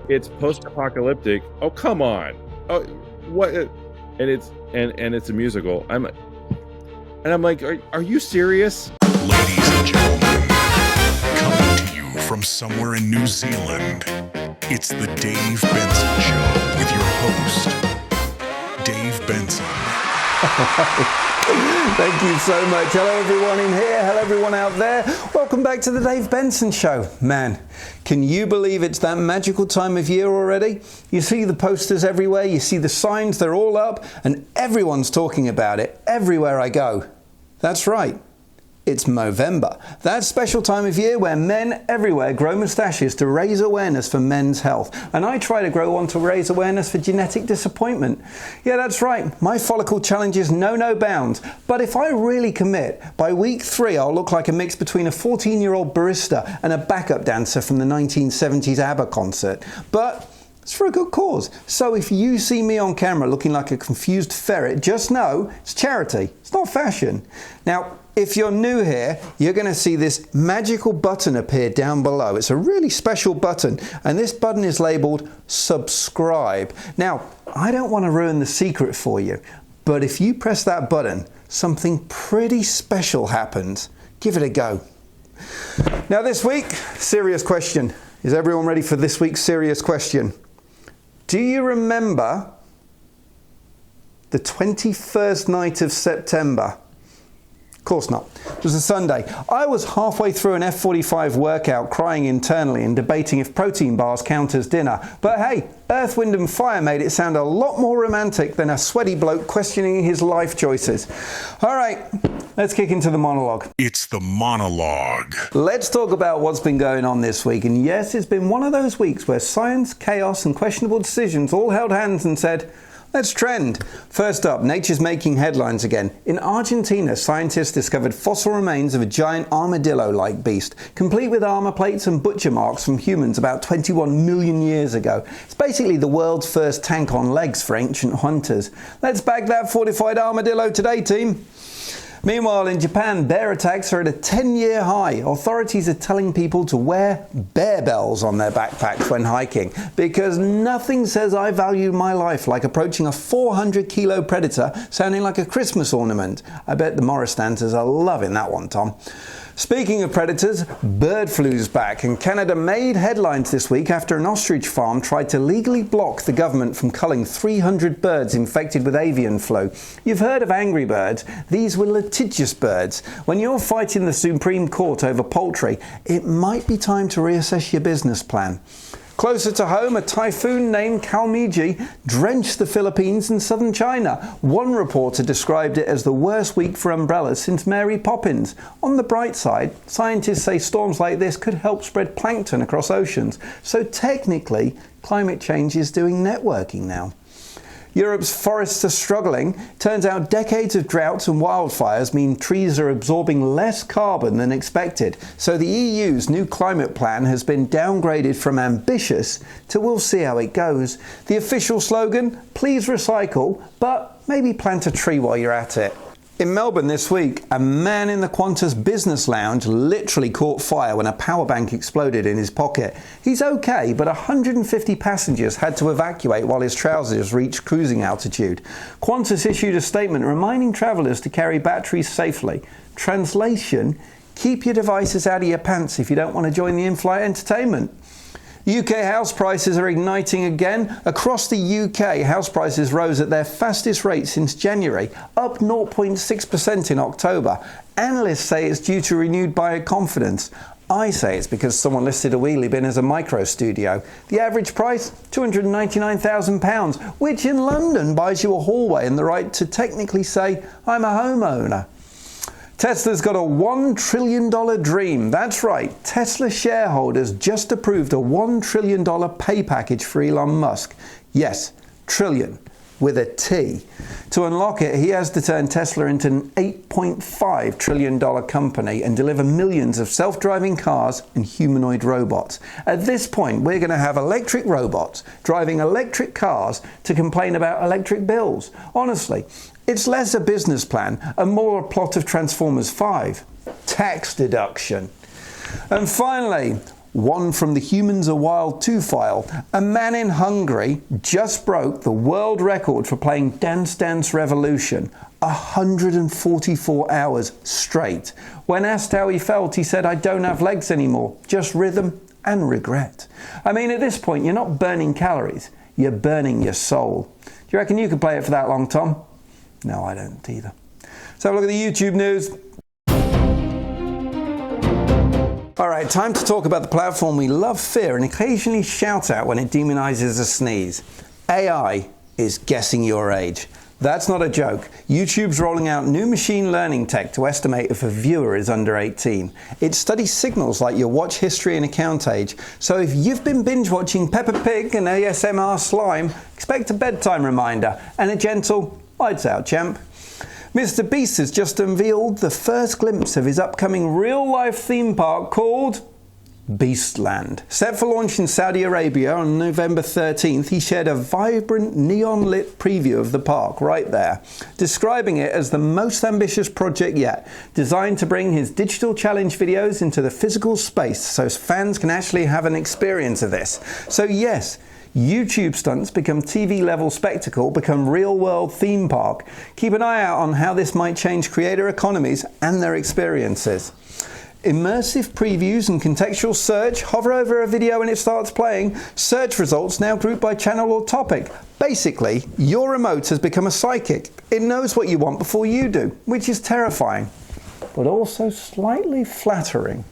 it's post-apocalyptic. Oh, come on. Oh, what? And it's a musical. I'm like, are you serious? Ladies and gentlemen, coming to you from somewhere in New Zealand, it's the Dave Benson Show with your host, Dave Benson. Thank you so much. Hello everyone in here, hello everyone out there. Welcome back to the Dave Benson Show. Man, can you believe it's that magical time of year already? You see the posters everywhere, you see the signs, they're all up, and everyone's talking about it everywhere I go. That's right. It's Movember, that special time of year where men everywhere grow moustaches to raise awareness for men's health. And I try to grow one to raise awareness for genetic disappointment. Yeah, that's right, my follicle challenges know no bounds. But if I really commit, by week 3 I'll look like a mix between a 14-year-old barista and a backup dancer from the 1970s ABBA concert. But it's for a good cause. So if you see me on camera looking like a confused ferret, just know it's charity, it's not fashion. Now, if you're new here, you're going to see this magical button appear down below. It's a really special button, and this button is labeled subscribe. Now, I don't want to ruin the secret for you, but if you press that button, something pretty special happens. Give it a go. Now this week, serious question. Is everyone ready for this week's serious question? Do you remember the 21st night of September? Of course not. It was a Sunday. I was halfway through an F45 workout crying internally and debating if protein bars count as dinner. But hey, Earth, Wind and Fire made it sound a lot more romantic than a sweaty bloke questioning his life choices. All right, let's kick into the monologue. It's the monologue. Let's talk about what's been going on this week. And yes, it's been one of those weeks where science, chaos and questionable decisions all held hands and said, let's trend. First up, nature's making headlines again. In Argentina, scientists discovered fossil remains of a giant armadillo-like beast, complete with armor plates and butcher marks from humans about 21 million years ago. It's basically the world's first tank on legs for ancient hunters. Let's bag that fortified armadillo today, team. Meanwhile, in Japan, bear attacks are at a 10-year high. Authorities are telling people to wear bear bells on their backpacks when hiking because nothing says I value my life like approaching a 400-kilo predator sounding like a Christmas ornament. I bet the Morris-stanters are loving that one, Tom. Speaking of predators, bird flu's back, and Canada made headlines this week after an ostrich farm tried to legally block the government from culling 300 birds infected with avian flu. You've heard of angry birds. These were litigious birds. When you're fighting the Supreme Court over poultry, it might be time to reassess your business plan. Closer to home, a typhoon named Kalmiji drenched the Philippines and southern China. One reporter described it as the worst week for umbrellas since Mary Poppins. On the bright side, scientists say storms like this could help spread plankton across oceans. So technically, climate change is doing networking now. Europe's forests are struggling. Turns out decades of droughts and wildfires mean trees are absorbing less carbon than expected. So the EU's new climate plan has been downgraded from ambitious to we'll see how it goes. The official slogan, please recycle, but maybe plant a tree while you're at it. In Melbourne this week, a man in the Qantas business lounge literally caught fire when a power bank exploded in his pocket. He's okay, but 150 passengers had to evacuate while his trousers reached cruising altitude. Qantas issued a statement reminding travellers to carry batteries safely. Translation, keep your devices out of your pants if you don't want to join the in-flight entertainment. UK house prices are igniting again. Across the UK, house prices rose at their fastest rate since January, up 0.6% in October. Analysts say it's due to renewed buyer confidence. I say it's because someone listed a wheelie bin as a micro studio. The average price, £299,000, which in London buys you a hallway and the right to technically say, I'm a homeowner. Tesla's got a $1 trillion dream. That's right, Tesla shareholders just approved a $1 trillion pay package for Elon Musk. Yes, trillion, with a T. To unlock it, he has to turn Tesla into an $8.5 trillion company and deliver millions of self-driving cars and humanoid robots. At this point, we're going to have electric robots driving electric cars to complain about electric bills. Honestly, it's less a business plan and more a plot of Transformers 5. Tax deduction. And finally, one from the Humans Are Wild 2 file. A man in Hungary just broke the world record for playing Dance Dance Revolution 144 hours straight. When asked how he felt, he said, "I don't have legs anymore, just rhythm and regret." I mean, at this point, you're not burning calories, you're burning your soul. Do you reckon you could play it for that long, Tom? No, I don't either. So have a look at the YouTube news. All right, time to talk about the platform we love, fear, and occasionally shout at when it demonizes a sneeze. AI is guessing your age. That's not a joke. YouTube's rolling out new machine learning tech to estimate if a viewer is under 18. It studies signals like your watch history and account age. So if you've been binge watching Peppa Pig and ASMR slime, expect a bedtime reminder and a gentle "lights out, champ." Mr. Beast has just unveiled the first glimpse of his upcoming real-life theme park called Beastland. Set for launch in Saudi Arabia on November 13th, he shared a vibrant neon-lit preview of the park right there, describing it as the most ambitious project yet, designed to bring his digital challenge videos into the physical space so fans can actually have an experience of this. So yes, YouTube stunts become TV-level spectacle, become real-world theme park. Keep an eye out on how this might change creator economies and their experiences. Immersive previews and contextual search. Hover over a video and it starts playing. Search results now grouped by channel or topic. Basically, your remote has become a psychic. It knows what you want before you do, which is terrifying, but also slightly flattering.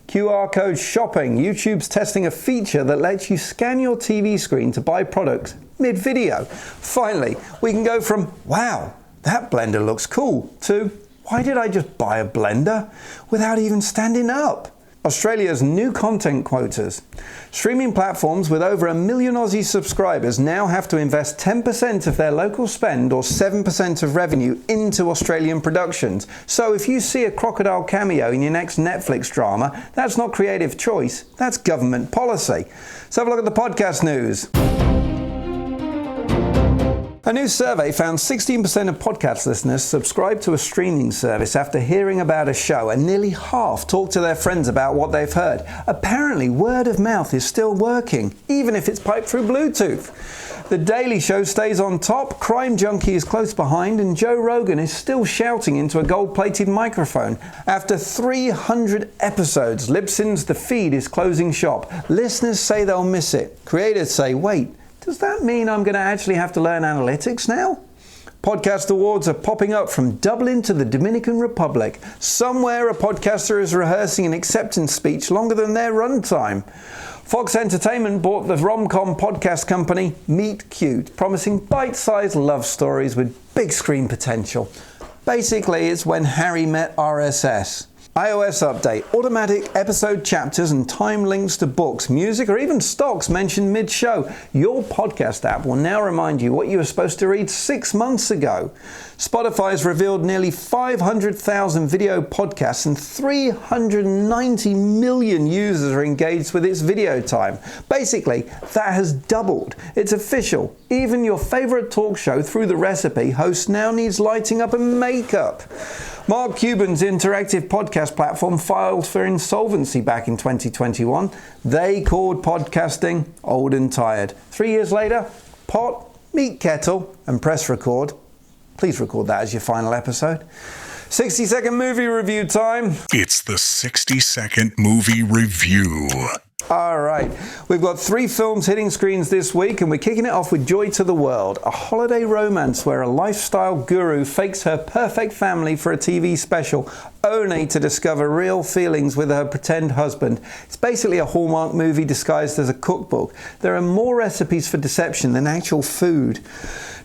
QR code shopping. YouTube's testing a feature that lets you scan your TV screen to buy products mid-video. Finally, we can go from, "Wow, that blender looks cool," to, "Why did I just buy a blender without even standing up?" Australia's new content quotas. Streaming platforms with over 1 million Aussie subscribers now have to invest 10% of their local spend or 7% of revenue into Australian productions. So if you see a crocodile cameo in your next Netflix drama, that's not creative choice, that's government policy. So have a look at the podcast news. A new survey found 16% of podcast listeners subscribe to a streaming service after hearing about a show, and nearly half talk to their friends about what they've heard. Apparently, word of mouth is still working, even if it's piped through Bluetooth. The Daily Show stays on top, Crime Junkie is close behind, and Joe Rogan is still shouting into a gold-plated microphone. After 300 episodes, Libsyn's The Feed is closing shop. Listeners say they'll miss it. Creators say, wait, does that mean I'm going to actually have to learn analytics now? Podcast awards are popping up from Dublin to the Dominican Republic. Somewhere a podcaster is rehearsing an acceptance speech longer than their runtime. Fox Entertainment bought the rom-com podcast company Meet Cute, promising bite-sized love stories with big screen potential. Basically, it's when Harry met RSS. iOS update, automatic episode chapters and time links to books, music, or even stocks mentioned mid-show. Your podcast app will now remind you what you were supposed to read 6 months ago. Spotify's revealed nearly 500,000 video podcasts and 390 million users are engaged with its video time. Basically, that has doubled. It's official. Even your favorite talk show, Through the Recipe, host now needs lighting up and makeup. Mark Cuban's interactive podcast platform filed for insolvency back in 2021. They called podcasting old and tired. 3 years later, pot, meet kettle, and press record. Please record that as your final episode. 60-second movie review time. It's the 60-second movie review. All right, we've got 3 films hitting screens this week, and we're kicking it off with Joy to the World, a holiday romance where a lifestyle guru fakes her perfect family for a TV special, only to discover real feelings with her pretend husband. It's basically a Hallmark movie disguised as a cookbook. There are more recipes for deception than actual food.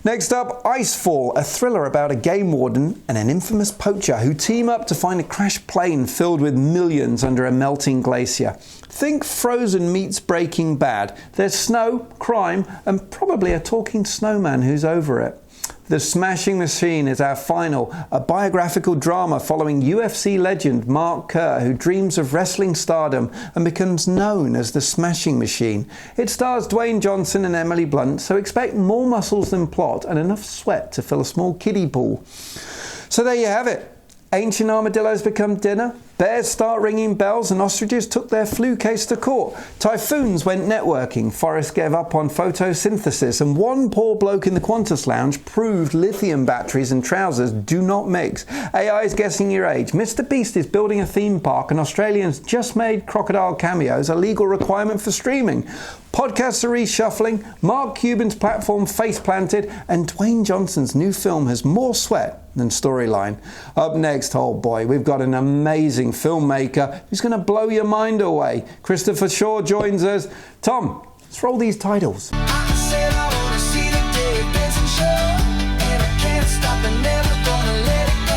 Next up, Icefall, a thriller about a game warden and an infamous poacher who team up to find a crashed plane filled with millions under a melting glacier. Think Frozen meets Breaking Bad. There's snow, crime, and probably a talking snowman who's over it. The Smashing Machine is our final, a biographical drama following UFC legend Mark Kerr, who dreams of wrestling stardom and becomes known as the Smashing Machine. It stars Dwayne Johnson and Emily Blunt, so expect more muscles than plot and enough sweat to fill a small kiddie pool. So there you have it. Ancient armadillos become dinner, Bears start ringing bells and ostriches took their flu case to court. Typhoons went networking. Forrest gave up on photosynthesis. And one poor bloke in the Qantas lounge proved lithium batteries and trousers do not mix. AI is guessing your age. Mr. Beast is building a theme park and Australians just made crocodile cameos a legal requirement for streaming. Podcasts are reshuffling, Mark Cuban's platform face planted, and Dwayne Johnson's new film has more sweat than storyline. Up next, oh boy, we've got an amazing filmmaker who's going to blow your mind away. Christopher Shaw joins us. Tom, let's roll these titles. I said I wanna see the Dave Benson Show, and I can't stop and never gonna let it go.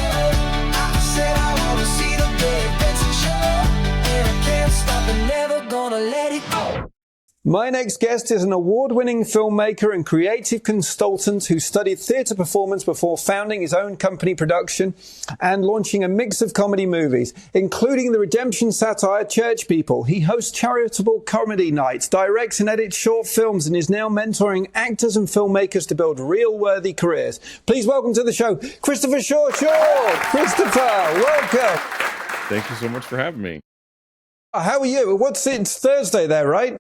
I said I wanna see the Dave Benson Show, and I can't stop and never gonna let it go. My next guest is an award-winning filmmaker and creative consultant who studied theatre performance before founding his own company production and launching a mix of comedy movies, including the redemption satire Church People. He hosts charitable comedy nights, directs and edits short films, and is now mentoring actors and filmmakers to build real worthy careers. Please welcome to the show, Christopher Shawn Shaw. Christopher, welcome. Thank you so much for having me. How are you? It's Thursday there, right?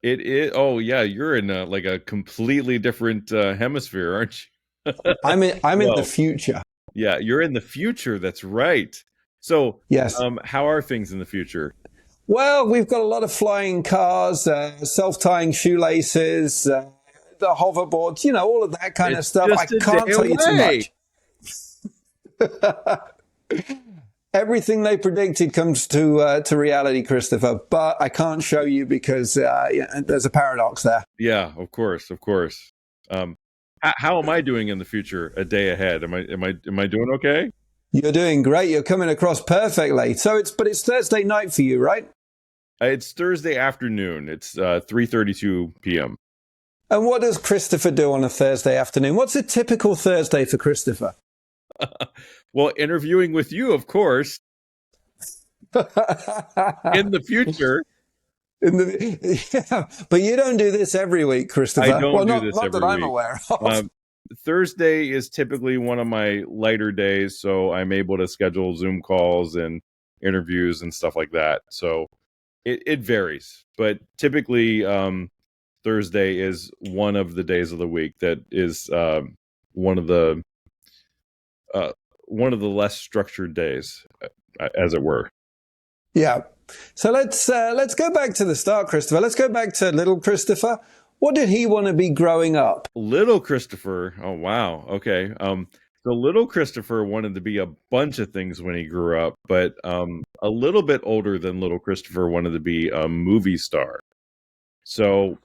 It is. Oh yeah, you're in like a completely different hemisphere, aren't you? I'm in Well, the future. yeah, you're in the future. That's right. So, Yes. how are things in the future? Well, we've got a lot of flying cars, self-tying shoelaces, the hoverboards, all of that kind of It's stuff. I just a can't day tell you too away. much. Everything they predicted comes to reality, Christopher, but I can't show you because there's a paradox there. Yeah, of course, of course. How am I doing in the future? A day ahead. Am I doing okay? You're doing great. You're coming across perfectly. But it's Thursday night for you, right? It's Thursday afternoon. It's 3:32 p.m. And what does Christopher do on a Thursday afternoon? What's a typical Thursday for Christopher? Well, interviewing with you, of course, in the future. Yeah, but you don't do this every week, Christopher. I don't well, do not, this not every that I'm week. aware of. Thursday is typically one of my lighter days, so I'm able to schedule Zoom calls and interviews and stuff like that. So it varies, but typically Thursday is one of the days of the week that is one of the less structured days, as it were. Yeah. So let's go back to the start, Christopher. Let's go back to little Christopher. What did he want to be growing up? Little Christopher. Oh, wow. Okay. So little Christopher wanted to be a bunch of things when he grew up, but a little bit older than little Christopher wanted to be a movie star. So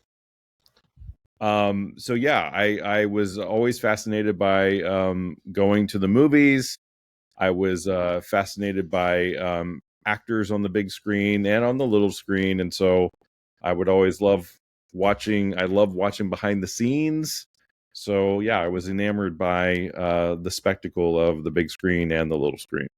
yeah, I was always fascinated by going to the movies. I was fascinated by actors on the big screen and on the little screen, and so I would always love watching. I love watching behind the scenes. So yeah, I was enamored by the spectacle of the big screen and the little screen.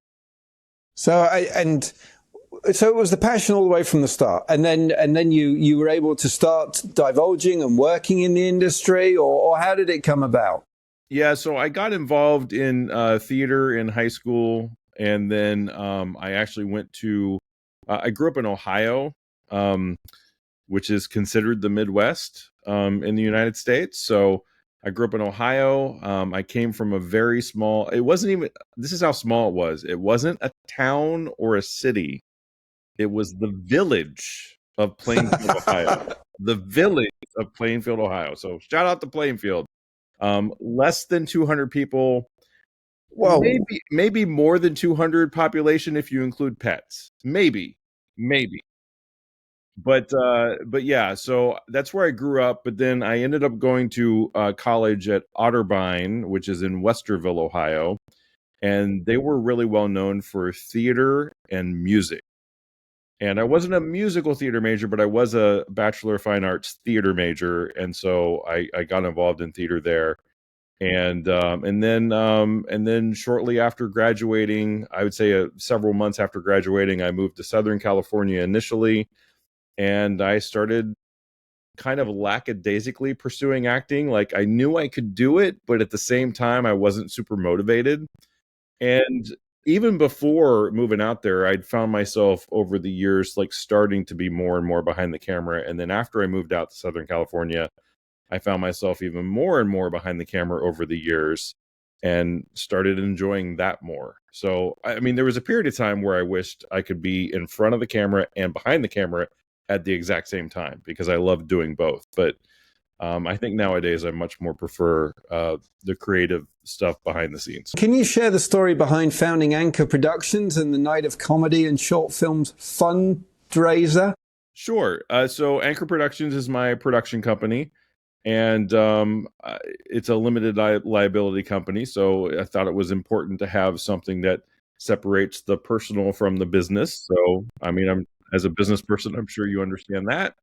So it was the passion all the way from the start, and then you were able to start divulging and working in the industry, or how did it come about? Yeah, so I got involved in theater in high school, and then I actually went to. I grew up in Ohio, which is considered the Midwest in the United States. So I grew up in Ohio. I came from a very small. It wasn't even. This is how small it was. It wasn't a town or a city. It was the village of Plainfield, Ohio. The village of Plainfield, Ohio. So shout out to Plainfield. Less than 200 people. Whoa. Maybe more than 200 population if you include pets. Maybe. But yeah, so that's where I grew up. But then I ended up going to college at Otterbein, which is in Westerville, Ohio. And they were really well known for theater and music. And I wasn't a musical theater major, but I was a Bachelor of Fine Arts theater major. And so I got involved in theater there. And then shortly after graduating, I would say several months after graduating, I moved to Southern California initially. And I started kind of lackadaisically pursuing acting. Like I knew I could do it, but at the same time, I wasn't super motivated. And even before moving out there, I'd found myself over the years like starting to be more and more behind the camera. And then after I moved out to Southern California, I found myself even more and more behind the camera over the years and started enjoying that more. So, I mean, there was a period of time where I wished I could be in front of the camera and behind the camera at the exact same time because I love doing both. But I think nowadays I much more prefer the creative stuff behind the scenes. Can you share the story behind founding Anchor Productions and the Night of Comedy and Short Films fundraiser? Sure. So Anchor Productions is my production company, and it's a limited liability company. So I thought it was important to have something that separates the personal from the business. So, I mean, as a business person, I'm sure you understand that.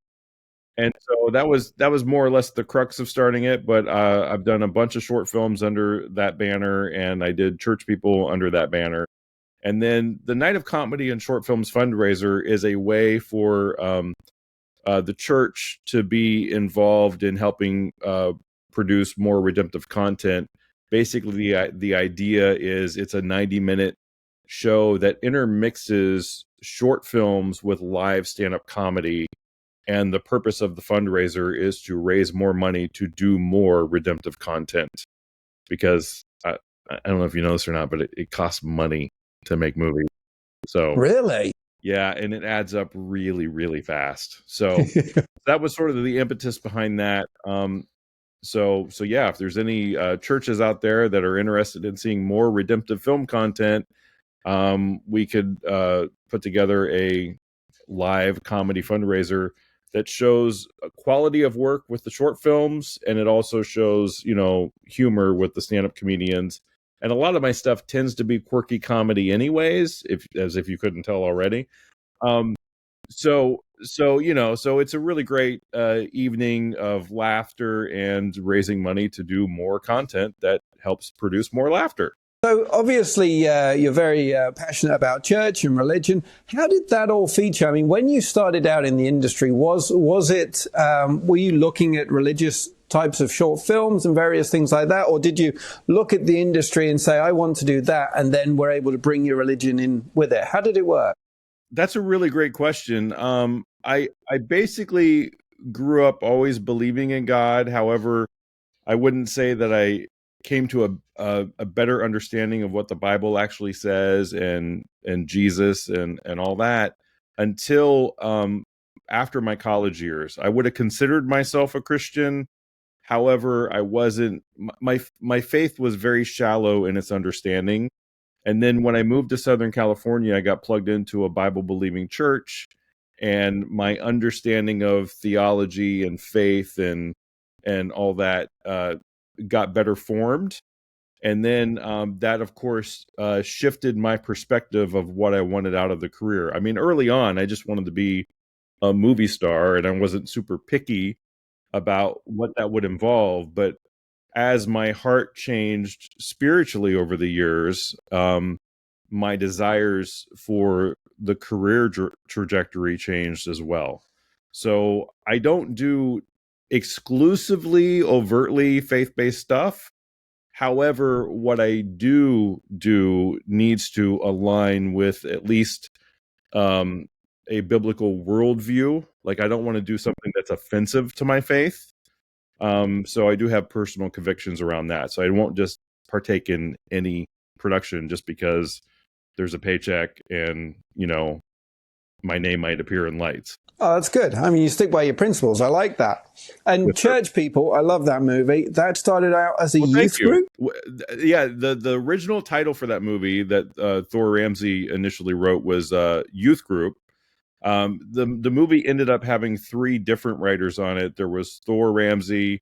And so that was more or less the crux of starting it. But I've done a bunch of short films under that banner, and I did Church People under that banner. And then the Night of Comedy and Short Films fundraiser is a way for the church to be involved in helping produce more redemptive content. Basically, the idea is it's a 90-minute show that intermixes short films with live stand-up comedy. And the purpose of the fundraiser is to raise more money to do more redemptive content. Because I don't know if you know this or not, but it costs money to make movies. So Really? yeah, and it adds up really, really fast. So that was sort of the impetus behind that. So yeah, if there's any churches out there that are interested in seeing more redemptive film content, we could put together a live comedy fundraiser that shows a quality of work with the short films, and it also shows, humor with the stand-up comedians. And a lot of my stuff tends to be quirky comedy anyways, if you couldn't tell already. So it's a really great evening of laughter and raising money to do more content that helps produce more laughter. So obviously you're very passionate about church and religion. How did that all feature? I mean, when you started out in the industry, was it were you looking at religious types of short films and various things like that, or did you look at the industry and say, I want to do that, and then were able to bring your religion in with it? How did it work? That's a really great question. I basically grew up always believing in God. However, I wouldn't say that I came to a better understanding of what the Bible actually says and Jesus and all that until after my college years. I would have considered myself a Christian. However, I wasn't. My faith was very shallow in its understanding. And then when I moved to Southern California, I got plugged into a Bible believing church, and my understanding of theology and faith and all that got better formed. And then that, of course, shifted my perspective of what I wanted out of the career. I mean, early on, I just wanted to be a movie star, and I wasn't super picky about what that would involve. But as my heart changed spiritually over the years, my desires for the career trajectory changed as well. So I don't do exclusively overtly faith-based stuff. However, what I do needs to align with at least a biblical worldview. Like, I don't want to do something that's offensive to my faith. So I do have personal convictions around that. So I won't just partake in any production just because there's a paycheck and, my name might appear in lights. Oh, that's good. I mean, you stick by your principles. I like that. And Church People, I love that movie. That started out as a youth group? Yeah, the original title for that movie that Thor Ramsey initially wrote was Youth Group. The movie ended up having 3 different writers on it. There was Thor Ramsey,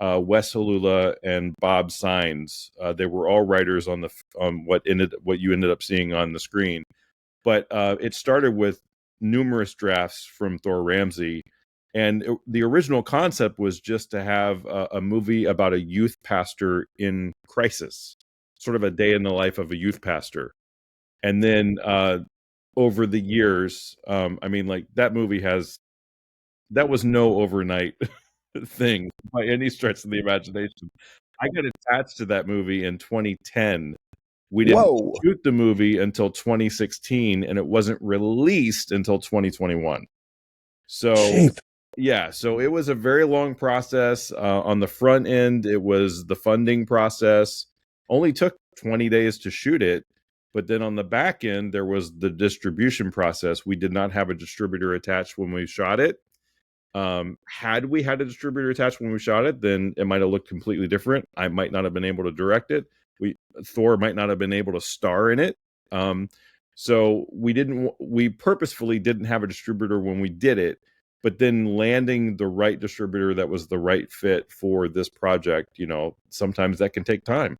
Wes Halula, and Bob Sines. They were all writers on what you ended up seeing on the screen. But it started with numerous drafts from Thor Ramsey, and the original concept was just to have a movie about a youth pastor in crisis, sort of a day in the life of a youth pastor. And then over the years, I mean, like, that movie that was no overnight thing by any stretch of the imagination. I got attached to that movie in 2010 We didn't Whoa. shoot the movie until 2016, and it wasn't released until 2021. So Cheap. yeah, so it was a very long process. On the front end, it was the funding process. Only took 20 days to shoot it. But then on the back end, there was the distribution process. We did not have a distributor attached when we shot it. Had we had a distributor attached when we shot it, then it might have looked completely different. I might not have been able to direct it. Thor might not have been able to star in it. So we purposefully didn't have a distributor when we did it. But then landing the right distributor that was the right fit for this project, sometimes that can take time.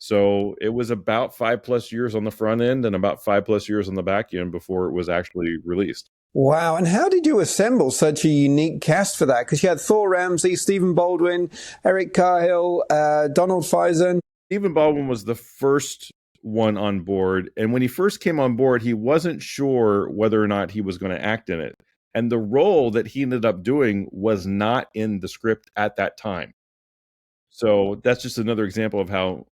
So it was about 5+ years on the front end and about 5+ years on the back end before it was actually released. Wow. And how did you assemble such a unique cast for that? Because you had Thor Ramsey, Stephen Baldwin, Eric Cahill, Donald Faison. Stephen Baldwin was the first one on board. And when he first came on board, he wasn't sure whether or not he was going to act in it. And the role that he ended up doing was not in the script at that time. So that's just another example of how,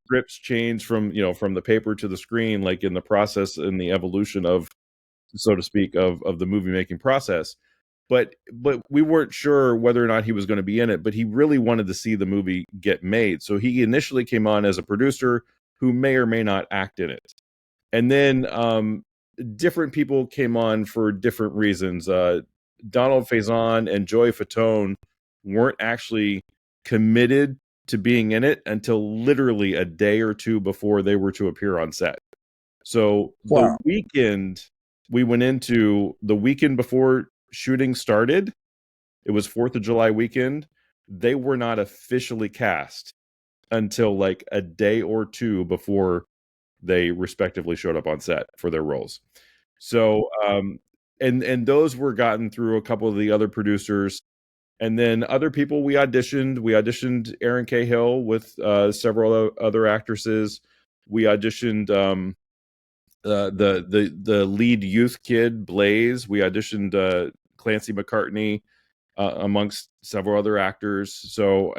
scripts change from the paper to the screen, like in the process and the evolution of, so to speak, of the movie making process. But we weren't sure whether or not he was going to be in it, but he really wanted to see the movie get made. So he initially came on as a producer who may or may not act in it. And then different people came on for different reasons. Donald Faison and Joey Fatone weren't actually committed to being in it until literally a day or two before they were to appear on set. So Wow. the weekend we went into, the weekend before shooting started, it was 4th of July weekend, they were not officially cast until like a day or two before they respectively showed up on set for their roles. So and those were gotten through a couple of the other producers. And then other people we auditioned Aaron Cahill with several other actresses. We auditioned the lead youth kid, Blaze. We auditioned Clancy McCartney amongst several other actors. So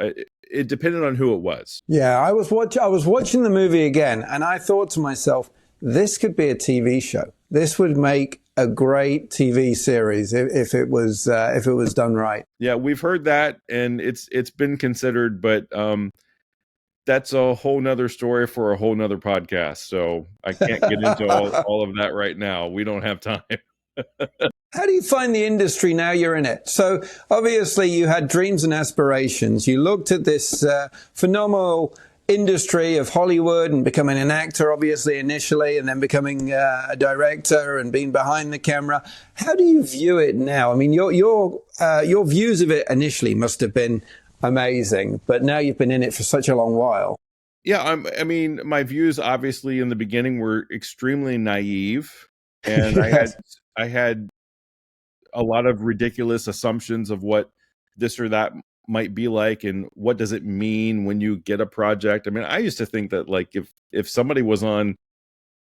it depended on who it was. Yeah, I was watching the movie again, and I thought to myself, this could be a TV show. This would make a great TV series if it was done right. Yeah, we've heard that, and it's been considered, but that's a whole nother story for a whole nother podcast. So I can't get into all of that right now. We don't have time. How do you find the industry now you're in it? So obviously you had dreams and aspirations. You looked at this phenomenal industry of Hollywood and becoming an actor, obviously, initially, and then becoming a director and being behind the camera. How do you view it now? I mean, your views of it initially must have been amazing, but now you've been in it for such a long while. Yeah, I mean, my views obviously in the beginning were extremely naive, and Yes. I had a lot of ridiculous assumptions of what this or that might be like and what does it mean when you get a project. I mean, I used to think that like if somebody was on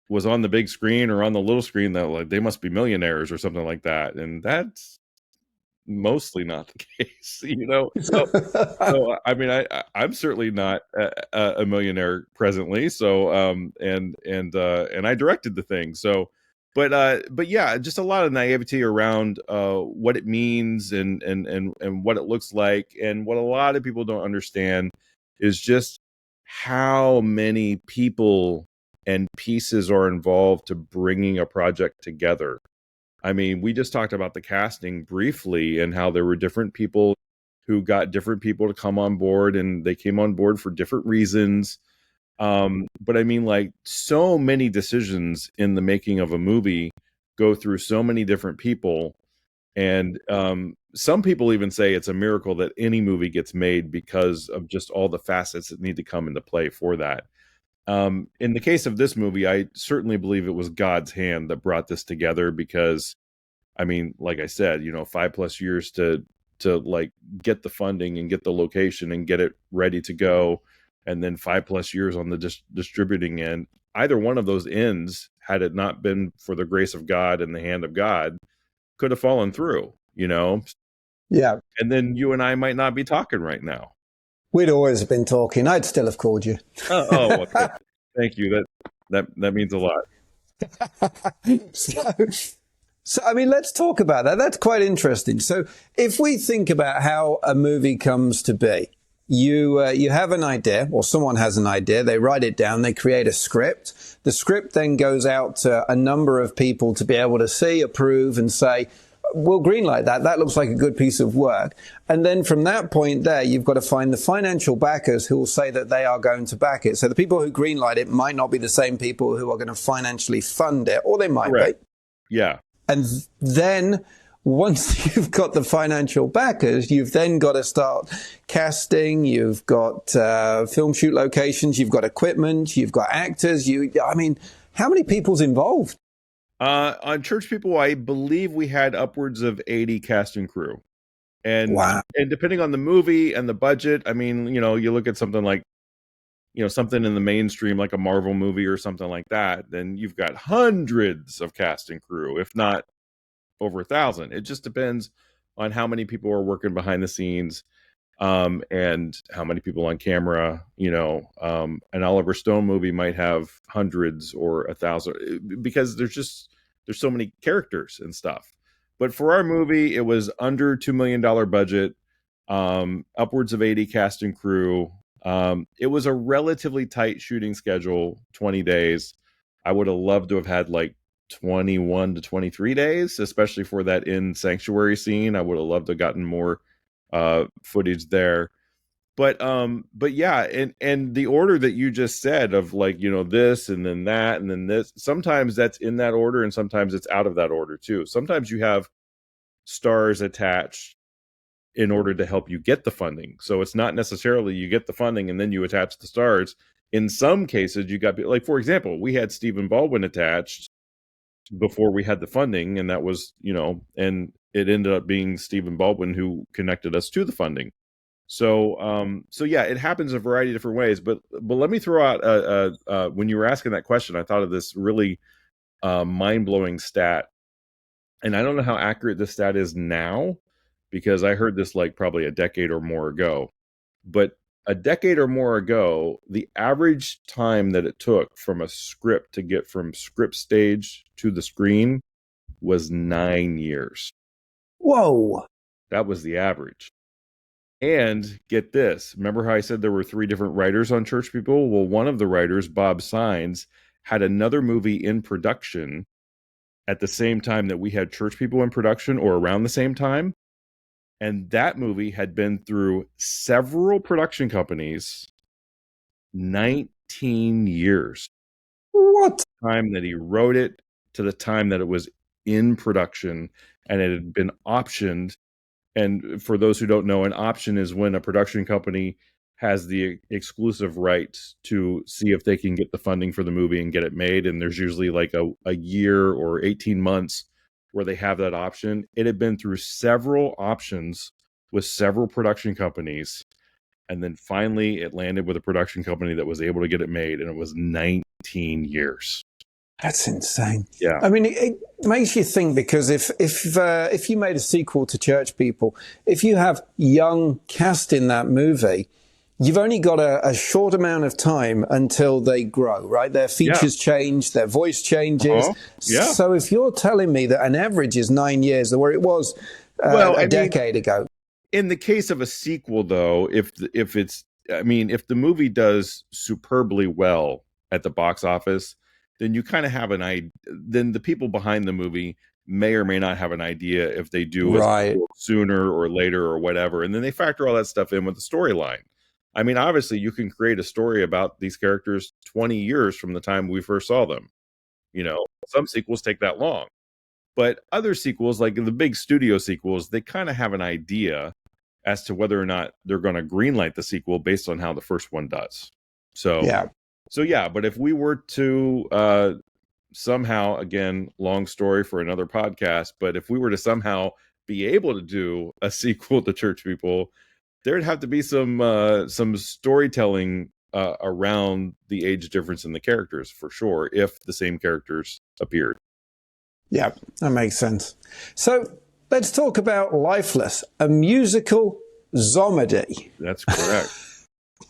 the big screen or on the little screen, that like they must be millionaires or something like that, and that's mostly not the case, So I mean, I'm certainly not a millionaire presently. So and I directed the thing. So, but yeah, just a lot of naivety around what it means and what it looks like, and what a lot of people don't understand is just how many people and pieces are involved to bringing a project together. I mean, we just talked about the casting briefly and how there were different people who got different people to come on board, and they came on board for different reasons. But I mean, like, so many decisions in the making of a movie go through so many different people. And some people even say it's a miracle that any movie gets made because of just all the facets that need to come into play for that. In the case of this movie, I certainly believe it was God's hand that brought this together because, I mean, like I said, 5+ years to like get the funding and get the location and get it ready to go. And then 5+ years on the distributing end. Either one of those ends, had it not been for the grace of God and the hand of God, could have fallen through, Yeah. And then you and I might not be talking right now. We'd always been talking. I'd still have called you. Okay. Thank you. That means a lot. So, I mean, let's talk about that. That's quite interesting. So, if we think about how a movie comes to be, you have an idea, or someone has an idea. They write it down. They create a script. The script then goes out to a number of people to be able to see, approve, and say, "We'll greenlight that. That looks like a good piece of work." And then from that point there, you've got to find the financial backers who will say that they are going to back it. So the people who greenlight it might not be the same people who are going to financially fund it, or they might Correct. be. Yeah. And then once you've got the financial backers, you've then got to start casting. You've got film shoot locations. You've got equipment. You've got actors. I mean, how many people's involved? On Church People, I believe we had upwards of 80 cast and crew. And Wow. And depending on the movie and the budget, I mean, you know, you look at something like, you know, something in the mainstream, like a Marvel movie or something like that, then you've got hundreds of cast and crew, if not over 1,000. It just depends on how many people are working behind the scenes, and how many people on camera. You know, an Oliver Stone movie might have hundreds or 1,000 because there's so many characters and stuff. But for our movie, it was under $2 million budget, upwards of 80 cast and crew. It was a relatively tight shooting schedule, 20 days. I would have loved to have had like 21 to 23 days, especially for that in sanctuary scene. I would have loved to have gotten more footage there. But yeah, and the order that you just said of, like, you know, this and then that and then this, sometimes that's in that order and sometimes it's out of that order too. Sometimes you have stars attached in order to help you get the funding. So it's not necessarily you get the funding and then you attach the stars. In some cases, you got, like, for example, we had Stephen Baldwin attached before we had the funding, and that was, you know, and it ended up being Stephen Baldwin who connected us to the funding. So, so yeah, it happens a variety of different ways. But let me throw out, when you were asking that question, I thought of this really mind-blowing stat, and I don't know how accurate this stat is now, because I heard this like probably a decade or more ago. But a decade or more ago, the average time that it took from a script to get from script stage to the screen was 9 years. Whoa. That was the average. And get this, remember how I said there were 3 different writers on Church People? Well, one of the writers, Bob Sines, had another movie in production at the same time that we had Church People in production, or around the same time. And that movie had been through several production companies, 19 years. What? Time that he wrote it to the time that it was in production, and it had been optioned. And for those who don't know, an option is when a production company has the exclusive rights to see if they can get the funding for the movie and get it made. And there's usually like a year or 18 months where they have that option. It had been through several options with several production companies. And then finally it landed with a production company that was able to get it made. And it was 19 years. That's insane. Yeah. I mean, it makes you think, because if you made a sequel to Church People, if you have young cast in that movie, you've only got a short amount of time until they grow, right? Their features change, their voice changes. Yeah. So if you're telling me that an average is 9 years, where it was a decade ago. In the case of a sequel, though, if the movie does superbly well at the box office, then you kind of have an idea. Then the people behind the movie may or may not have an idea if they do it sooner or later or whatever. And then they factor all that stuff in with the storyline. I mean, obviously, you can create a story about these characters 20 years from the time we first saw them. You know, some sequels take that long. But other sequels, like the big studio sequels, they kind of have an idea as to whether or not they're going to greenlight the sequel based on how the first one does. So yeah, but if we were to somehow, again, long story for another podcast, but if we were to somehow be able to do a sequel to Church People, there'd have to be some storytelling around the age difference in the characters, for sure, if the same characters appeared. Yeah, that makes sense. So let's talk about Lifeless, a musical zomedy. That's correct.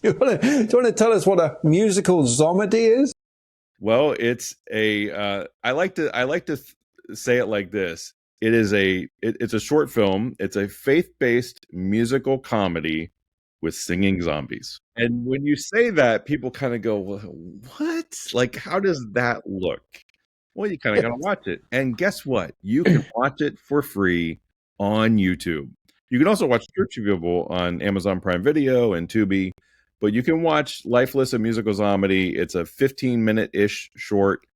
Do you want to tell us what a musical zomedy is? Well, it's a I like to say it like this. It's a short film. It's a faith-based musical comedy with singing zombies. And when you say that, people kind of go, "Well, what? Like, how does that look?" Well, you kind of got to watch it. And guess what? You can watch it for free on YouTube. You can also watch Church Viewable on Amazon Prime Video and Tubi, but you can watch Lifeless, a musical comedy. It's a 15-minute-ish short.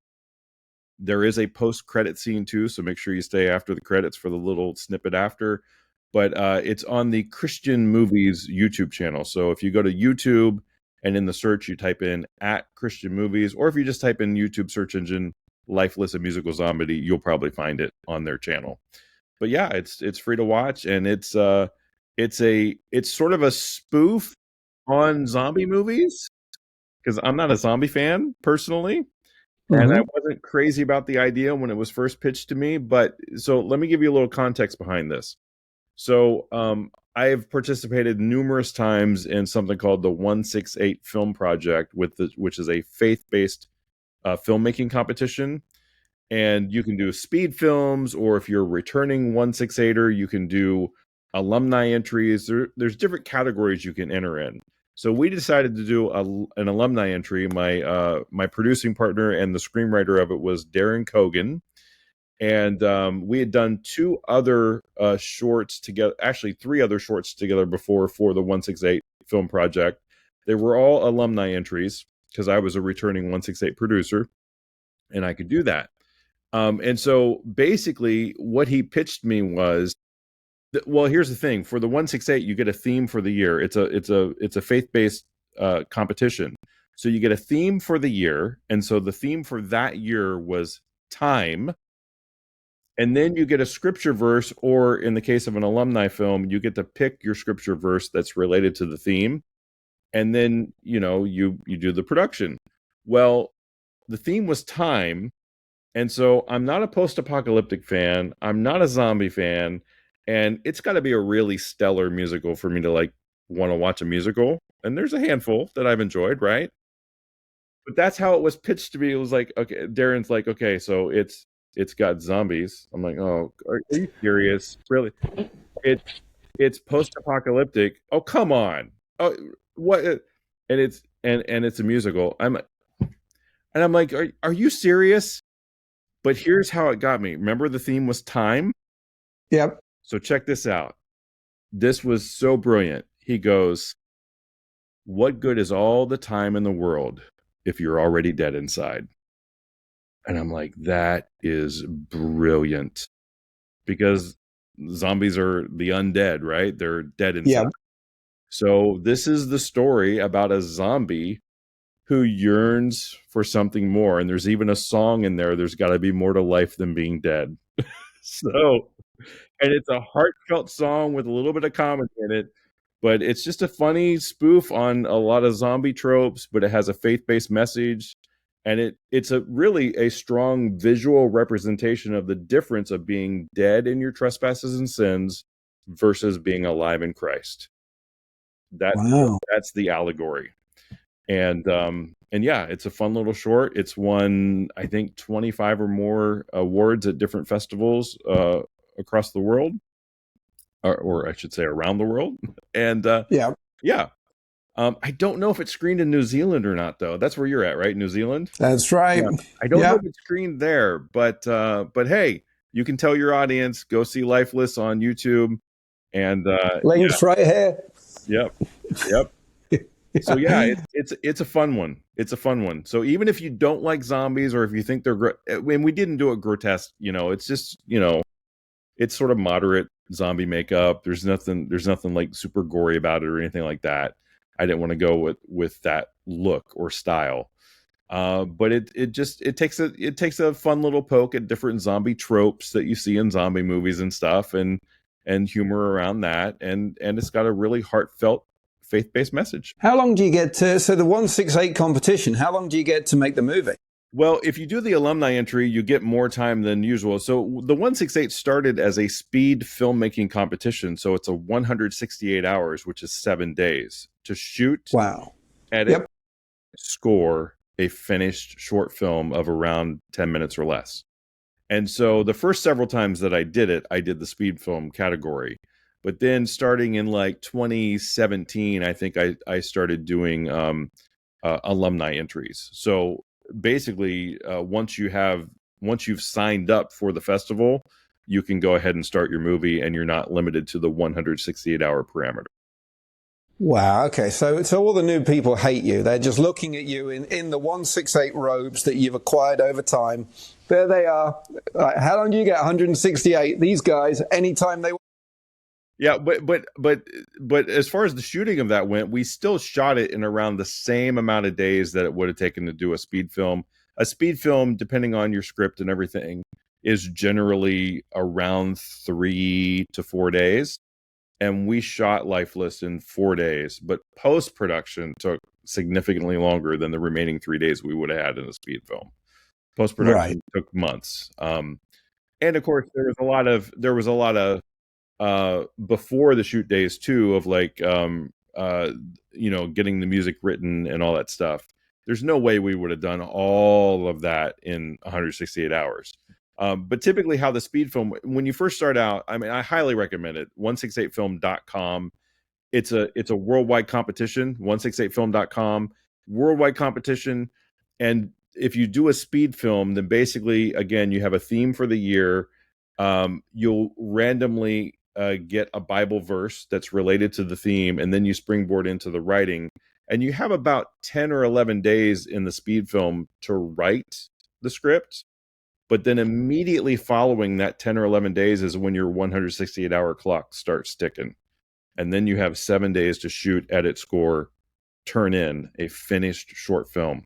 There is a post-credit scene too, so make sure you stay after the credits for the little snippet after. But it's on the Christian Movies YouTube channel. So if you go to YouTube and in the search you type in at Christian Movies, or if you just type in YouTube search engine Lifeless, a musical zombie, you'll probably find it on their channel. But yeah, it's free to watch, and it's sort of a spoof on zombie movies, because I'm not a zombie fan personally, and I Mhm. wasn't crazy about the idea when it was first pitched to me. But so let me give you a little context behind this. So I have participated numerous times in something called the 168 Film Project, which is a faith-based filmmaking competition. And you can do speed films, or if you're a returning 168er, you can do alumni entries. There's different categories you can enter in. So we decided to do an alumni entry. My producing partner and the screenwriter of it was Darren Cogan, and we had done two other shorts together, actually three other shorts together before for the 168 Film Project. They were all alumni entries because I was a returning 168 producer, and I could do that. And so basically, what he pitched me was, well, here's the thing: for the 168, you get a theme for the year. It's a faith-based competition, so you get a theme for the year, and so the theme for that year was time. And then you get a scripture verse, or in the case of an alumni film, you get to pick your scripture verse that's related to the theme, and then you do the production. Well, the theme was time. And so I'm not a post-apocalyptic fan. I'm not a zombie fan. And it's got to be a really stellar musical for me to like want to watch a musical. And there's a handful that I've enjoyed, right? But that's how it was pitched to me. It was like, okay, Darren's like, okay, so it's got zombies. I'm like, oh, are you serious? Really? It it's post-apocalyptic. Oh, come on. Oh, what? And it's a musical. I'm like, are you serious? But here's how it got me. Remember, the theme was time? Yep. So check this out. This was so brilliant. He goes, "What good is all the time in the world if you're already dead inside?" And I'm like, that is brilliant. Because zombies are the undead, right? They're dead inside. Yep. So this is the story about a zombie who yearns for something more. And there's even a song in there, "There's got to be more to life than being dead." So, and it's a heartfelt song with a little bit of comedy in it, but it's just a funny spoof on a lot of zombie tropes, but it has a faith-based message, and it's a really a strong visual representation of the difference of being dead in your trespasses and sins versus being alive in Christ. That's Wow. that's the allegory. And yeah, it's a fun little short. It's won, I think, 25 or more awards at different festivals across the world, or I should say around the world. And Yeah. yeah, I don't know if it's screened in New Zealand or not, though. That's where you're at, right? New Zealand? That's right. Yeah. I don't know Yeah. if it's screened there, but hey, you can tell your audience, go see Lifeless on YouTube. And yeah, Links right here. yep, yep. So yeah, it's a fun one. It's a fun one. So even if you don't like zombies, or if you think they're and we didn't do it grotesque, it's just it's sort of moderate zombie makeup. There's nothing like super gory about it or anything like that. I didn't want to go with that look or style. But it takes a fun little poke at different zombie tropes that you see in zombie movies and stuff, and humor around that, and it's got a really heartfelt faith-based message. How long do you get to, so the 168 competition, how long do you get to make the movie? Well, if you do the alumni entry, you get more time than usual. So the 168 started as a speed filmmaking competition. So it's a 168 hours, which is 7 days to shoot, Wow. edit, Yep. score, a finished short film of around 10 minutes or less. And so the first several times that I did it, I did the speed film category. But then starting in like 2017, I think I started doing alumni entries. So basically, once you've signed up for the festival, you can go ahead and start your movie, and you're not limited to the 168-hour parameter. Wow. Okay. So all the new people hate you. They're just looking at you in the 168 robes that you've acquired over time. There they are. How long do you get? 168. These guys, anytime they. Yeah, but as far as the shooting of that went, we still shot it in around the same amount of days that it would have taken to do a speed film. A speed film, depending on your script and everything, is generally around 3 to 4 days. And we shot Lifeless in 4 days, but post-production took significantly longer than the remaining 3 days we would have had in a speed film. Post-production took months. And of course, there was a lot of before the shoot days too, of like getting the music written and all that stuff. There's no way we would have done all of that in 168 hours. But typically how the speed film, when you first start out, I mean, I highly recommend it. 168film.com. It's a worldwide competition. 168film.com, worldwide competition. And if you do a speed film, then basically, again, you have a theme for the year. You'll randomly get a Bible verse that's related to the theme, and then you springboard into the writing. And you have about 10 or 11 days in the speed film to write the script. But then immediately following that 10 or 11 days is when your 168-hour clock starts ticking. And then you have 7 days to shoot, edit, score, turn in a finished short film.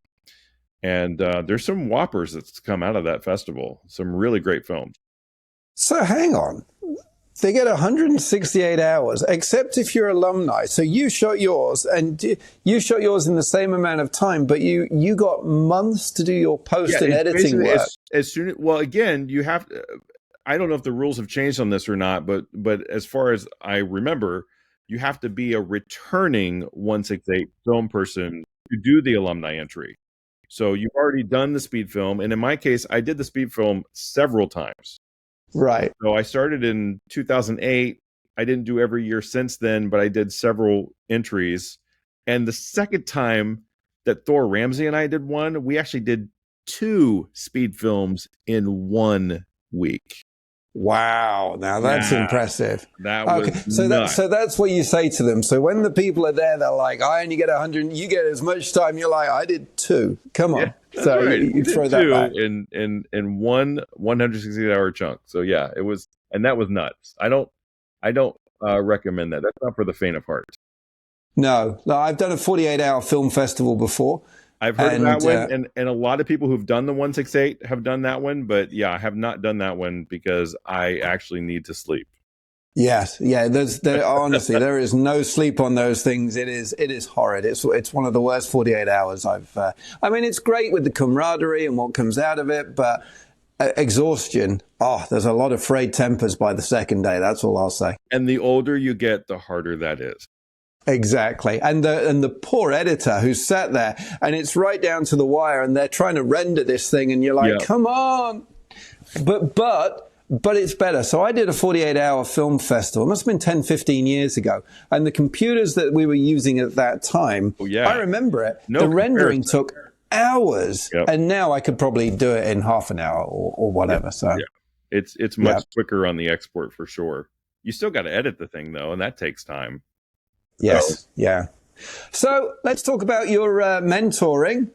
And there's some whoppers that's come out of that festival. Some really great films. So hang on. They get 168 hours, except if you're alumni. So you shot yours, and you shot yours in the same amount of time, but you got months to do your post and editing work. Well, again, you have to, I don't know if the rules have changed on this or not, but as far as I remember, you have to be a returning 168 film person to do the alumni entry. So you've already done the speed film, and in my case, I did the speed film several times. Right. So I started in 2008. I didn't do every year since then, but I did several entries. And the second time that Thor Ramsey and I did one, we actually did 2 speed films in 1 week. Wow. Now that's impressive. That was nuts. So that's what you say to them. So when the people are there, they're like, I only get 100. You get as much time. You're like, I did 2. Come on. Yeah, so right. you throw that back. In one 168-hour chunk. So yeah, it was, and that was nuts. I don't recommend that. That's not for the faint of heart. No, I've done a 48-hour film festival before. I've heard of that one, and a lot of people who've done the 168 have done that one, but yeah, I have not done that one because I actually need to sleep. Yes, yeah. Honestly, there is no sleep on those things. It is horrid. It's one of the worst 48 hours I've. I mean, it's great with the camaraderie and what comes out of it, but exhaustion. There's a lot of frayed tempers by the second day. That's all I'll say. And the older you get, the harder that is. Exactly. And the poor editor who's sat there, and it's right down to the wire, and they're trying to render this thing, and you're like, come on. But it's better. So I did a 48-hour film festival. It must have been 10, 15 years ago. And the computers that we were using at that time, I remember it. The rendering took hours. Yep. And now I could probably do it in half an hour or whatever. So it's much quicker on the export for sure. You still got to edit the thing, though, and that takes time. Yes, yeah. So let's talk about your mentoring.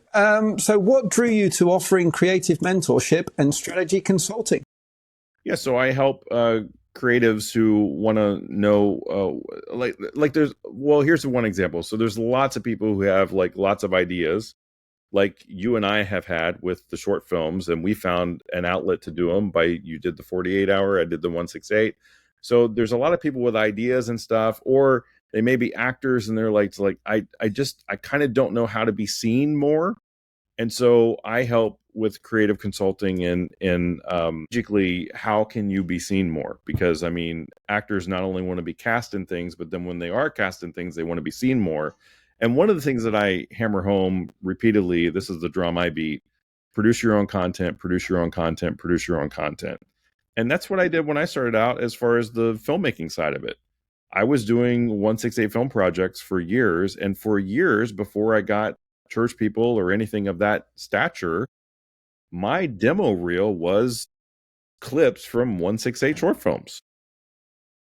So what drew you to offering creative mentorship and strategy consulting? Yeah, so I help creatives who want to know, here's one example. So there's lots of people who have like lots of ideas, like you and I have had with the short films, and we found an outlet to do them you did the 48-hour, I did the 168. So there's a lot of people with ideas and stuff, or they may be actors and they're like I kind of don't know how to be seen more. And so I help with creative consulting and basically how can you be seen more? Because I mean, actors not only want to be cast in things, but then when they are cast in things, they want to be seen more. And one of the things that I hammer home repeatedly, this is the drum I beat: produce your own content, produce your own content, produce your own content. And that's what I did when I started out as far as the filmmaking side of it. I was doing 168 film projects for years, and for years before I got church people or anything of that stature, my demo reel was clips from 168 short films.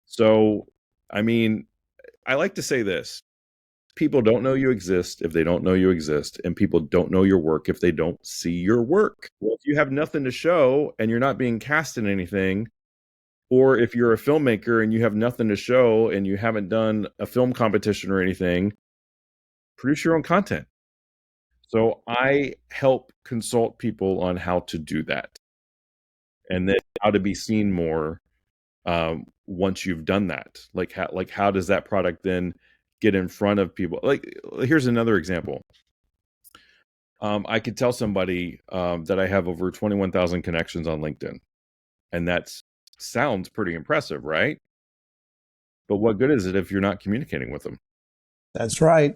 So, I mean, I like to say this: people don't know you exist if they don't know you exist, and people don't know your work if they don't see your work. Well, if you have nothing to show and you're not being cast in anything, or if you're a filmmaker and you have nothing to show and you haven't done a film competition or anything, produce your own content. So I help consult people on how to do that, and then how to be seen more once you've done that. Like how does that product then get in front of people? Like, here's another example. I could tell somebody that I have over 21,000 connections on LinkedIn, and that sounds pretty impressive, right? But what good is it if you're not communicating with them? That's right.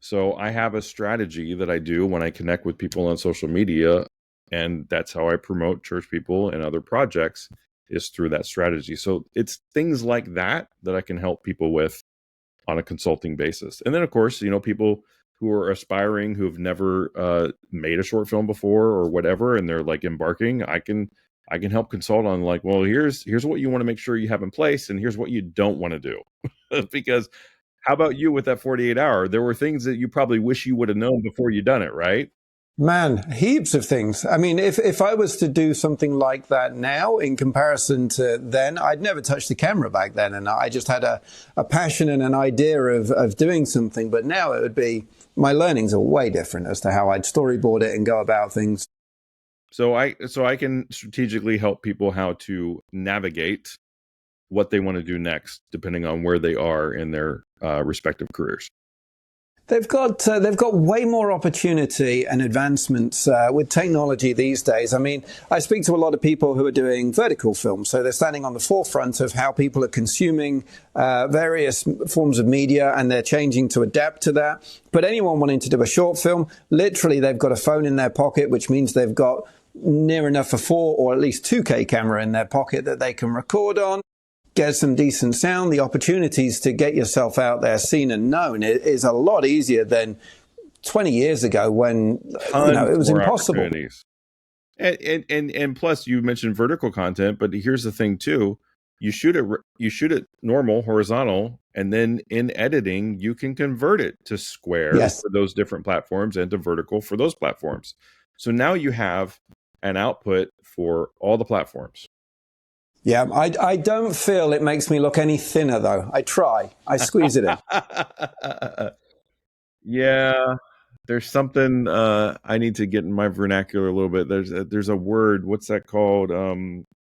So I have a strategy that I do when I connect with people on social media, and that's how I promote church people and other projects, is through that strategy. So it's things like that that I can help people with on a consulting basis. And then, of course, people who are aspiring, who've never made a short film before or whatever, and they're like embarking, I can help consult on, like, well, here's what you want to make sure you have in place, and here's what you don't want to do. Because how about you with that 48 hour? There were things that you probably wish you would have known before you done it, right? Man, heaps of things. I mean, if I was to do something like that now in comparison to then, I'd never touched the camera back then. And I just had a passion and an idea of doing something. But now it would be, my learnings are way different as to how I'd storyboard it and go about things. So I can strategically help people how to navigate what they want to do next, depending on where they are in their respective careers. They've got way more opportunity and advancements with technology these days. I mean, I speak to a lot of people who are doing vertical films, so they're standing on the forefront of how people are consuming various forms of media, and they're changing to adapt to that. But anyone wanting to do a short film, literally, they've got a phone in their pocket, which means they've got near enough a 4 or at least 2K camera in their pocket that they can record on. Get some decent sound. The opportunities to get yourself out there seen and known is a lot easier than 20 years ago when it was impossible. And plus, you mentioned vertical content, but here's the thing too: you shoot it normal, horizontal, and then in editing you can convert it to square for those different platforms and to vertical for those platforms. So now you have an output for all the platforms. Yeah, I don't feel it makes me look any thinner, though. I try. I squeeze it in. Yeah, there's something I need to get in my vernacular a little bit. There's a word. What's that called?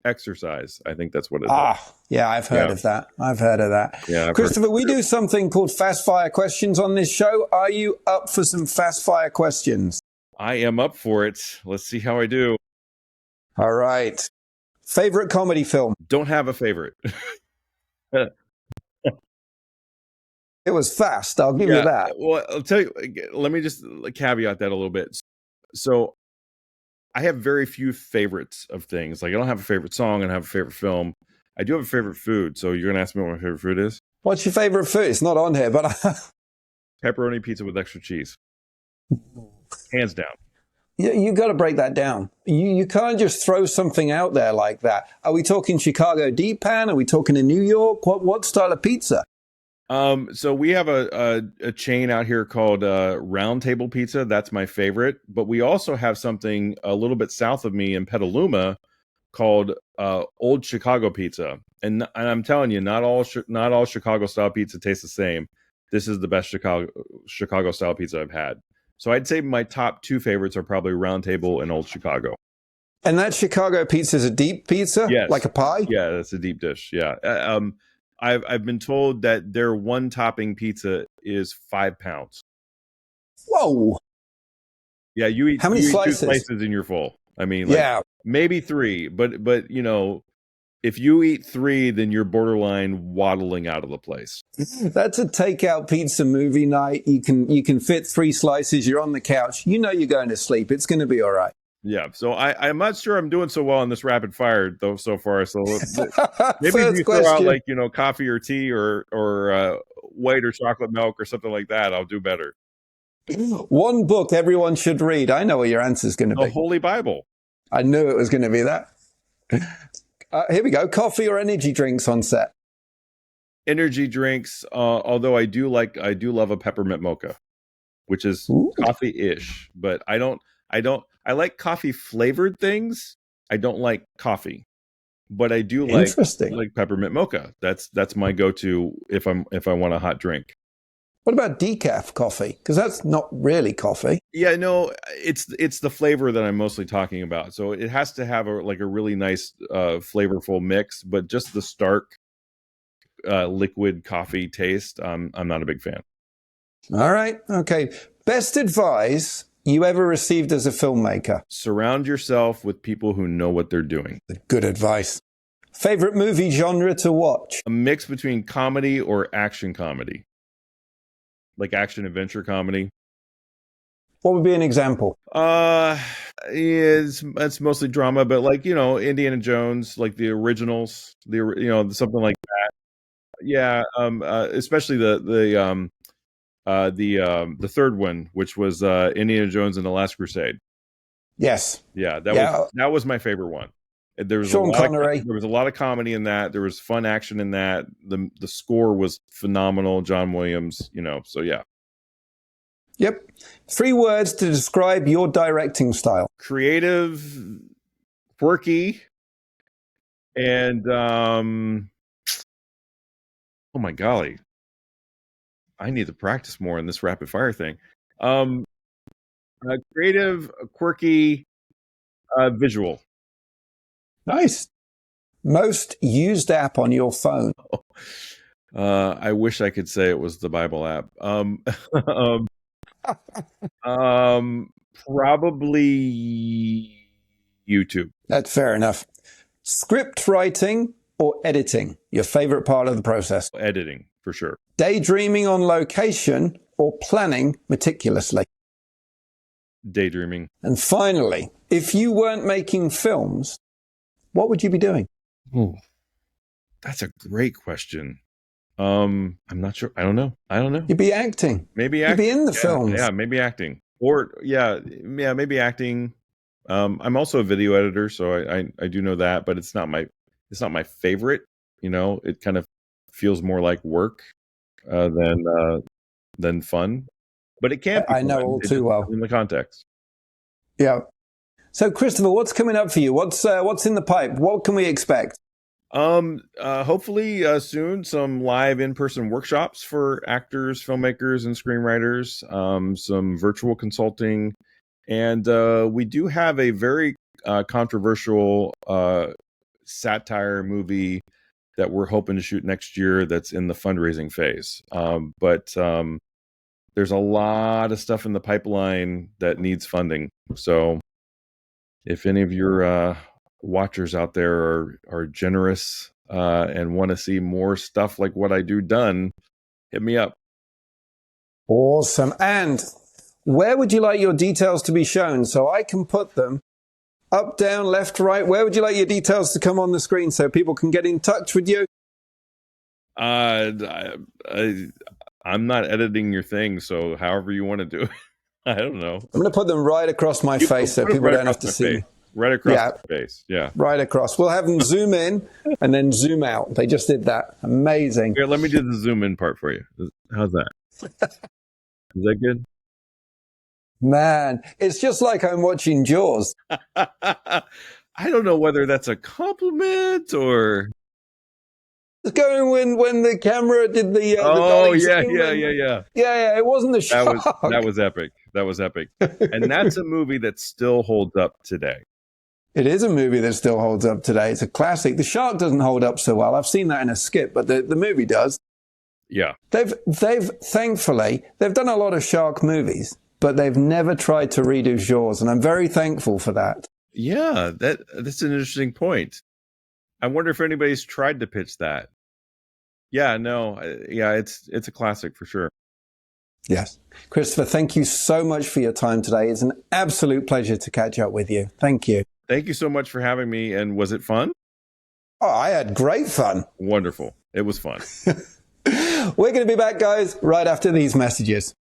Exercise. I think that's what it is. Yeah, I've heard of that. I've heard of that. Yeah, Christopher, we do something called fast fire questions on this show. Are you up for some fast fire questions? I am up for it. Let's see how I do. All right. Favorite comedy film? Don't have a favorite. It was fast. I'll give you that. Well, I'll tell you, let me just caveat that a little bit. So I have very few favorites of things. Like, I don't have a favorite song. I don't have a favorite film. I do have a favorite food. So you're going to ask me what my favorite food is? What's your favorite food? It's not on here, but... Pepperoni pizza with extra cheese. Hands down. You got to break that down. You can't just throw something out there like that. Are we talking Chicago deep pan? Are we talking in New York? What style of pizza? So we have a chain out here called Round Table Pizza. That's my favorite. But we also have something a little bit south of me in Petaluma called Old Chicago Pizza. And I'm telling you, not all Chicago style pizza tastes the same. This is the best Chicago style pizza I've had. So I'd say my top 2 favorites are probably Round Table and Old Chicago. And that Chicago pizza is a deep pizza? Yes. Like a pie? Yeah, that's a deep dish. Yeah. I've been told that their one topping pizza is 5 pounds. Whoa. Yeah, you eat, how many slices? 2 slices and you're full. I mean, maybe 3, but if you eat 3, then you're borderline waddling out of the place. That's a takeout pizza movie night. You can fit 3 slices. You're on the couch. You know you're going to sleep. It's going to be all right. Yeah. So I'm not sure I'm doing so well on this rapid fire though so far. So maybe if you throw out like, coffee or tea or white or chocolate milk or something like that, I'll do better. One book everyone should read. I know what your answer is going to be. The Holy Bible. I knew it was going to be that. Here we go. Coffee or energy drinks on set? Energy drinks. Although I do love a peppermint mocha, which is coffee-ish, but I like coffee flavored things. I don't like coffee, but I do like peppermint mocha. That's my go-to if I want a hot drink. What about decaf coffee? Because that's not really coffee. Yeah, no, it's the flavor that I'm mostly talking about. So it has to have a really nice flavorful mix, but just the stark liquid coffee taste, I'm not a big fan. All right. Okay. Best advice you ever received as a filmmaker? Surround yourself with people who know what they're doing. Good advice. Favorite movie genre to watch? A mix between comedy or action comedy. Like action adventure comedy. What would be an example? It's mostly drama, but like, Indiana Jones, like the originals, something like that. Yeah, especially the third one, which was Indiana Jones and the Last Crusade. Yes. Yeah, that was my favorite one. There was Sean Connery. There was a lot of comedy in that. There was fun action in that. The score was phenomenal. John Williams, so yeah. Yep. 3 words to describe your directing style. Creative, quirky, and oh my golly. I need to practice more in this rapid fire thing. Creative, quirky, visual. Nice. Most used app on your phone. I wish I could say it was the Bible app. Probably YouTube. That's fair enough. Script writing or editing? Your favorite part of the process? Editing, for sure. Daydreaming on location or planning meticulously? Daydreaming. And finally, if you weren't making films, what would you be doing? Oh, that's a great question. I'm not sure. I don't know. You'd be acting. Maybe acting. You'd be in the films. Yeah, maybe acting. Or maybe acting. I'm also a video editor, so I do know that, but it's not my favorite. It kind of feels more like work than fun. But it can be. I know all too well in the context. Yeah. So, Christopher, what's coming up for you? What's in the pipe? What can we expect? Hopefully soon some live in-person workshops for actors, filmmakers, and screenwriters. Some virtual consulting, and we do have a very controversial satire movie that we're hoping to shoot next year. That's in the fundraising phase. But there's a lot of stuff in the pipeline that needs funding. So if any of your watchers out there are generous and want to see more stuff like what I do done, hit me up. Awesome. And where would you like your details to be shown so I can put them up, down, left, right? Where would you like your details to come on the screen so people can get in touch with you? I'm not editing your thing, so however you want to do it. I don't know. I'm going to put them right across my face so people don't have to see. Right across the face, yeah. Right across. We'll have them zoom in and then zoom out. They just did that. Amazing. Here, let me do the zoom in part for you. How's that? Is that good? Man, it's just like I'm watching Jaws. I don't know whether that's a compliment or... It's going when the camera did the yeah. It wasn't the shark. That was epic. And that's a movie that still holds up today. It is a movie that still holds up today. It's a classic. The shark doesn't hold up so well. I've seen that in a skit, but the movie does. Yeah. They've thankfully done a lot of shark movies, but they've never tried to redo Jaws, and I'm very thankful for that. Yeah, that's an interesting point. I wonder if anybody's tried to pitch that. Yeah, no, yeah, it's a classic for sure. Yes. Christopher, thank you so much for your time today. It's an absolute pleasure to catch up with you. Thank you. Thank you so much for having me. And was it fun? Oh, I had great fun. Wonderful. It was fun. We're going to be back, guys, right after these messages.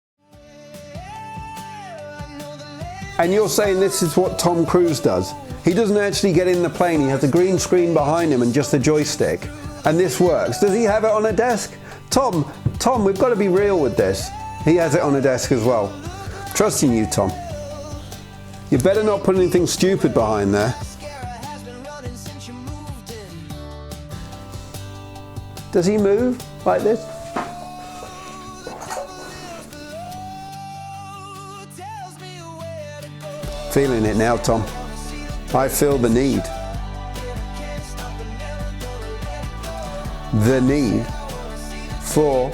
And you're saying this is what Tom Cruise does. He doesn't actually get in the plane. He has a green screen behind him and just a joystick. And this works. Does he have it on a desk? Tom, we've got to be real with this. He has it on a desk as well. Trusting you, Tom. You better not put anything stupid behind there. Does he move like this? Feeling it now, Tom. I feel the need. The need for